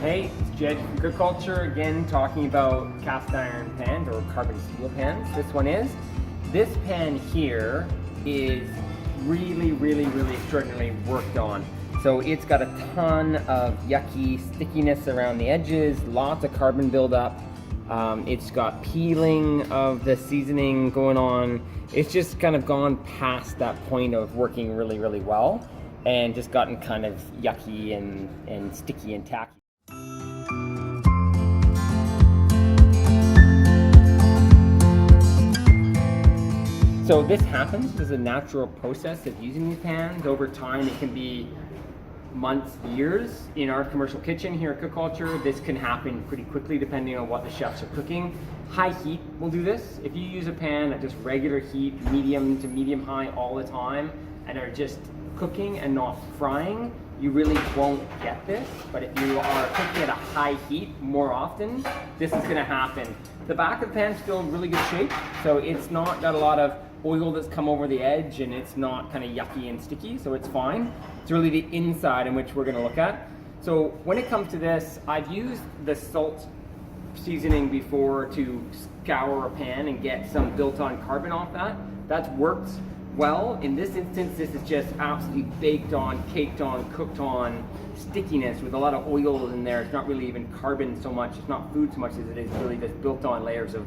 Hey, it's Jed from Cookware again, talking about cast iron pans or carbon steel pans. This one is. This pan here is really extraordinarily worked on. So it's got a ton of yucky stickiness around the edges, lots of carbon buildup. It's got peeling of the seasoning going on. It's just kind of gone past that point of working really well and just gotten kind of yucky and sticky and tacky. So this happens. This is a natural process of using these pans. Over time, it can be months, years. In our commercial kitchen here at Cookware, this can happen pretty quickly depending on what the chefs are cooking. High heat will do this. If you use a pan at just regular heat, medium to medium high all the time, and are just cooking and not frying, you really won't get this. But if you are cooking at a high heat more often, this is gonna happen. The back of the pan is still in really good shape, so it's not got a lot of oil that's come over the edge, and it's not kind of yucky and sticky, so it's fine. It's really the inside in which we're going to look at. So when it comes to this, I've used the salt seasoning before to scour a pan and get some built-on carbon off that. That's worked well. In this instance, this is just absolutely baked on, caked on, cooked on stickiness with a lot of oil in there. It's not really even carbon so much, it's not food so much as it is really just built on layers of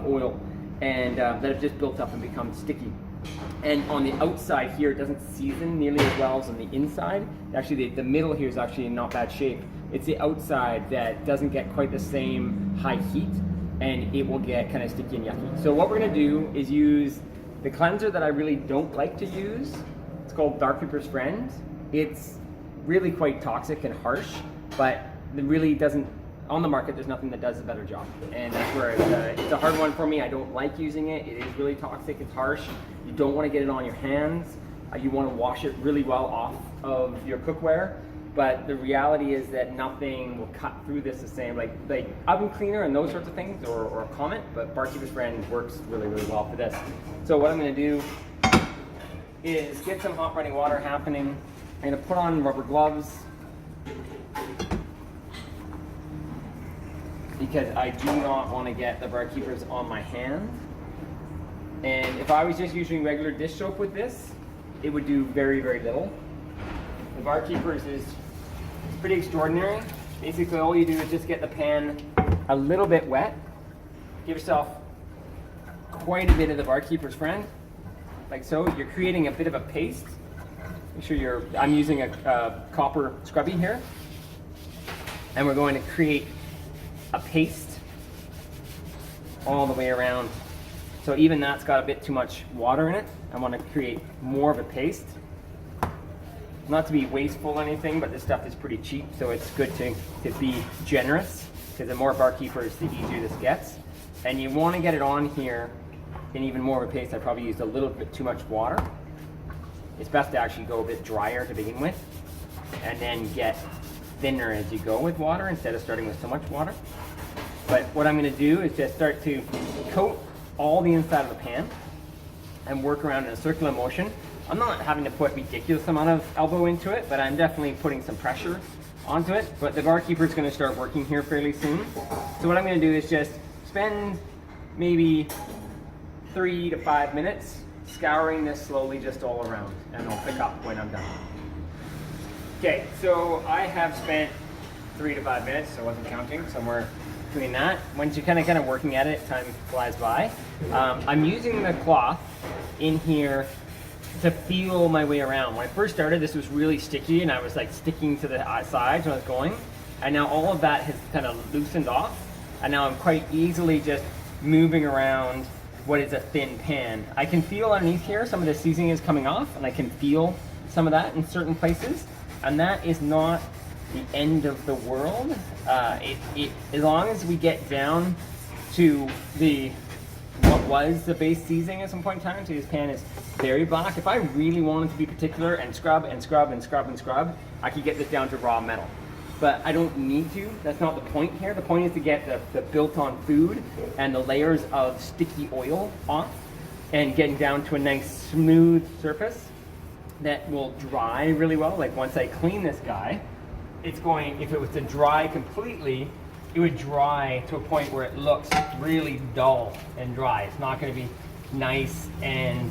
oil. And that have just built up and become sticky. And on the outside here, it doesn't season nearly as well as on the inside. Actually, the middle here is actually in not bad shape. It's the outside that doesn't get quite the same high heat, and it will get kind of sticky and yucky. So what we're gonna do is use the cleanser that I really don't like to use. It's called Dark Reaper's Friend. It's really quite toxic and harsh, but it really doesn't, on the market, there's nothing that does a better job. And that's where it's a hard one for me. I don't like using it. It is really toxic, it's harsh. You don't want to get it on your hands. You want to wash it really well off of your cookware. But the reality is that nothing will cut through this the same, like oven cleaner and those sorts of things, or a Comet, but Barkeeper's Friend works really well for this. So what I'm gonna do is get some hot running water happening. I'm gonna put on rubber gloves, because I do not want to get the Barkeepers on my hand. And if I was just using regular dish soap with this, it would do very little. The Barkeepers is pretty extraordinary. Basically all you do is just get the pan a little bit wet, give yourself quite a bit of the Barkeeper's Friend, like so. You're creating a bit of a paste. Make sure I'm using a copper scrubby here, and we're going to create a paste all the way around. So even that's got a bit too much water in it. I want to create more of a paste. Not to be wasteful or anything, but this stuff is pretty cheap, so it's good to be generous, because the more Barkeepers, the easier this gets. And you want to get it on here in even more of a paste. I probably used a little bit too much water. It's best to actually go a bit drier to begin with, and then get thinner as you go with water instead of starting with so much water. But what I'm going to do is just start to coat all the inside of the pan and work around in a circular motion. I'm not having to put ridiculous amount of elbow into it, but I'm definitely putting some pressure onto it. But the Barkeeper is going to start working here fairly soon. So what I'm going to do is just spend maybe 3 to 5 minutes scouring this slowly just all around, and I'll pick up when I'm done. Okay, so I have spent 3 to 5 minutes, so I wasn't counting, somewhere between that. Once you're kind of working at it, time flies by. I'm using the cloth in here to feel my way around. When I first started, this was really sticky, and I was like sticking to the sides when I was going. And now all of that has kind of loosened off, and now I'm quite easily just moving around what is a thin pan. I can feel underneath here some of the seasoning is coming off, and I can feel some of that in certain places. And that is not the end of the world. As long as we get down to what was the base seasoning at some point in time, so this pan is very black. If I really wanted to be particular and scrub, I could get this down to raw metal. But I don't need to. That's not the point here. The point is to get the built-on food and the layers of sticky oil off, and getting down to a nice smooth surface that will dry really well. Like once I clean this guy, it's going, if it was to dry completely, it would dry to a point where it looks really dull and dry. It's not going to be nice and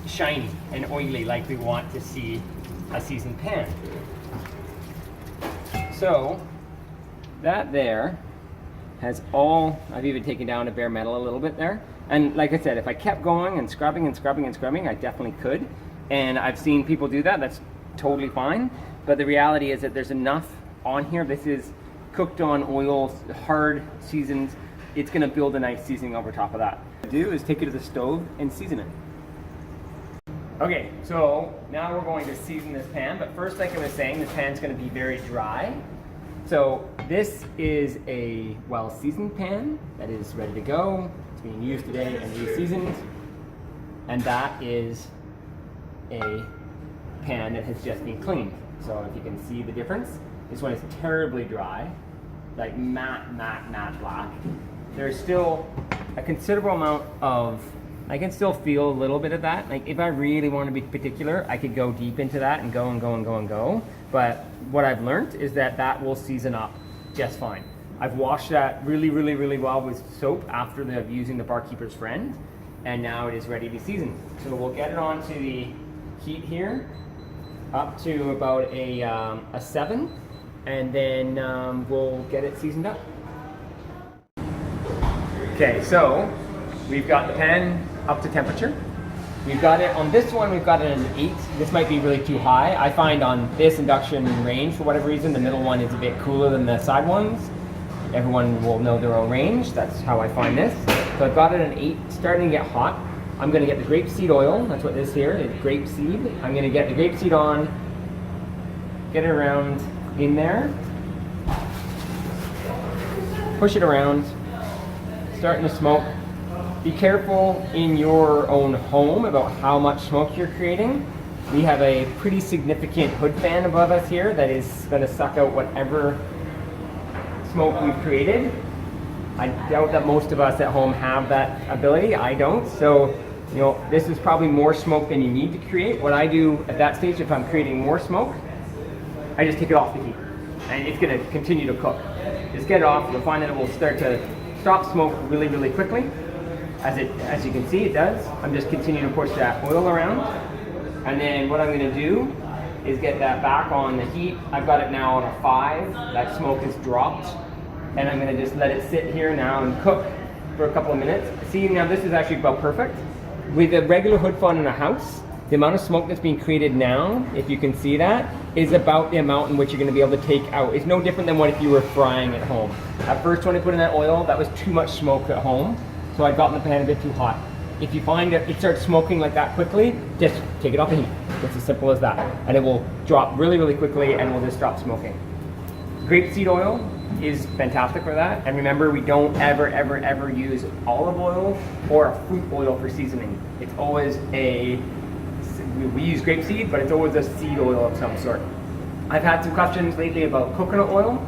shiny and oily like we want to see a seasoned pan. So that there has all, I've even taken down to bare metal a little bit there. And like I said, if I kept going and scrubbing and scrubbing and scrubbing, I definitely could. And I've seen people do that, that's totally fine. But the reality is that there's enough on here. This is cooked on oils, hard seasoned. It's gonna build a nice seasoning over top of that. What I do is take it to the stove and season it. Okay, so now we're going to season this pan, but first, like I was saying, this pan's gonna be very dry. So this is a well-seasoned pan that is ready to go. It's being used today and re-seasoned. And that is a pan that has just been cleaned. So if you can see the difference, this one is terribly dry, like matte black. There's still a considerable amount of, I can still feel a little bit of that. Like if I really want to be particular, I could go deep into that and go and go and go and go. But what I've learned is that that will season up just fine. I've washed that really well with soap after using the Barkeeper's Friend, and now it is ready to be seasoned. So we'll get it onto the heat here, up to about a 7, and then we'll get it seasoned up. Okay, so we've got the pan up to temperature. We've got it on this one, we've got it at an 8. This might be really too high. I find on this induction range, for whatever reason, the middle one is a bit cooler than the side ones. Everyone will know their own range. That's how I find this. So I've got it at an 8, starting to get hot. I'm gonna get the grapeseed oil. That's what this here is, grapeseed. I'm gonna get the grapeseed on, get it around in there, push it around, starting to smoke. Be careful in your own home about how much smoke you're creating. We have a pretty significant hood fan above us here that is going to suck out whatever smoke we've created. I doubt that most of us at home have that ability. I don't. So, you know, this is probably more smoke than you need to create. What I do at that stage, if I'm creating more smoke, I just take it off the heat, and it's going to continue to cook. Just get it off. You'll find that it will start to stop smoke really quickly. As you can see, it does. I'm just continuing to push that oil around. And then what I'm gonna do is get that back on the heat. I've got it now on a 5. That smoke has dropped. And I'm gonna just let it sit here now and cook for a couple of minutes. See, now this is actually about perfect. With a regular hood fan in a house, the amount of smoke that's being created now, if you can see that, is about the amount in which you're gonna be able to take out. It's no different than what if you were frying at home. At first, when I put in that oil, that was too much smoke at home. So I got in the pan a bit too hot. If you find that it starts smoking like that quickly, just take it off the heat. It's as simple as that. And it will drop really quickly and will just stop smoking. Grapeseed oil is fantastic for that. And remember, we don't ever use olive oil or a fruit oil for seasoning. It's always we use grapeseed, but it's always a seed oil of some sort. I've had some questions lately about coconut oil.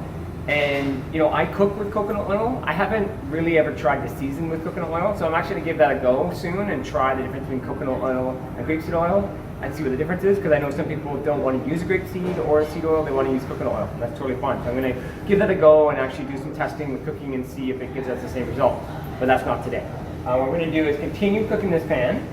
And you know, I cook with coconut oil. I haven't really ever tried to season with coconut oil, so I'm actually gonna give that a go soon and try the difference between coconut oil and grapeseed oil and see what the difference is, because I know some people don't want to use a grapeseed or a seed oil, they want to use coconut oil, and that's totally fine. So I'm gonna give that a go and actually do some testing with cooking and see if it gives us the same result, but that's not today. What we're gonna do is continue cooking this pan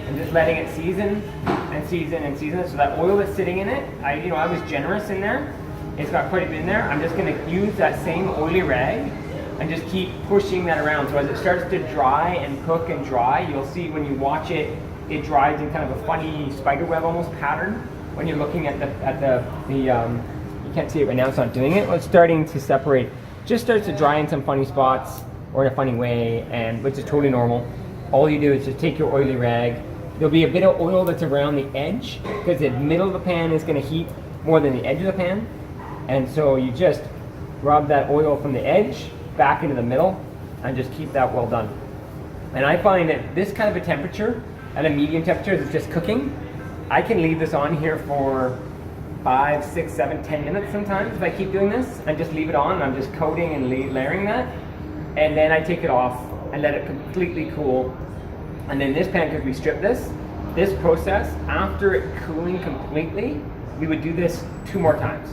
and just letting it season and season and season. So that oil that's sitting in it, I was generous in there. It's got quite a bit in there. I'm just going to use that same oily rag and just keep pushing that around. So as it starts to dry and cook and dry, you'll see when you watch it, it dries in kind of a funny spider web almost pattern. When you're looking at the you can't see it right now, it's not doing it. Well, it's starting to separate. Just starts to dry in some funny spots or in a funny way, and which is totally normal. All you do is just take your oily rag. There'll be a bit of oil that's around the edge because the middle of the pan is going to heat more than the edge of the pan. And so you just rub that oil from the edge back into the middle and just keep that well done. And I find that this kind of a temperature, at a medium temperature that's just cooking, I can leave this on here for 5, 6, 7, 10 minutes sometimes if I keep doing this, and just leave it on. I'm just coating and layering that. And then I take it off and let it completely cool. And then this pan, because we strip this process, after it cooling completely, we would do this 2 more times.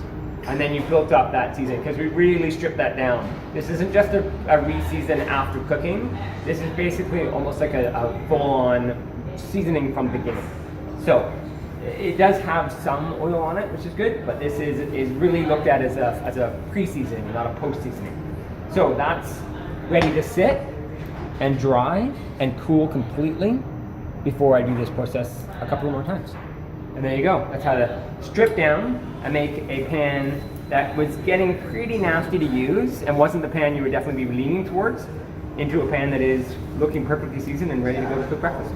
And then you built up that seasoning, because we really stripped that down. This isn't just a re-season after cooking. This is basically almost like a full-on seasoning from the beginning. So it does have some oil on it, which is good, but this is really looked at as a pre-seasoning, not a post-seasoning. So that's ready to sit and dry and cool completely before I do this process a couple more times. And there you go. That's how to strip down and make a pan that was getting pretty nasty to use and wasn't the pan you would definitely be leaning towards into a pan that is looking perfectly seasoned and ready to go to cook breakfast.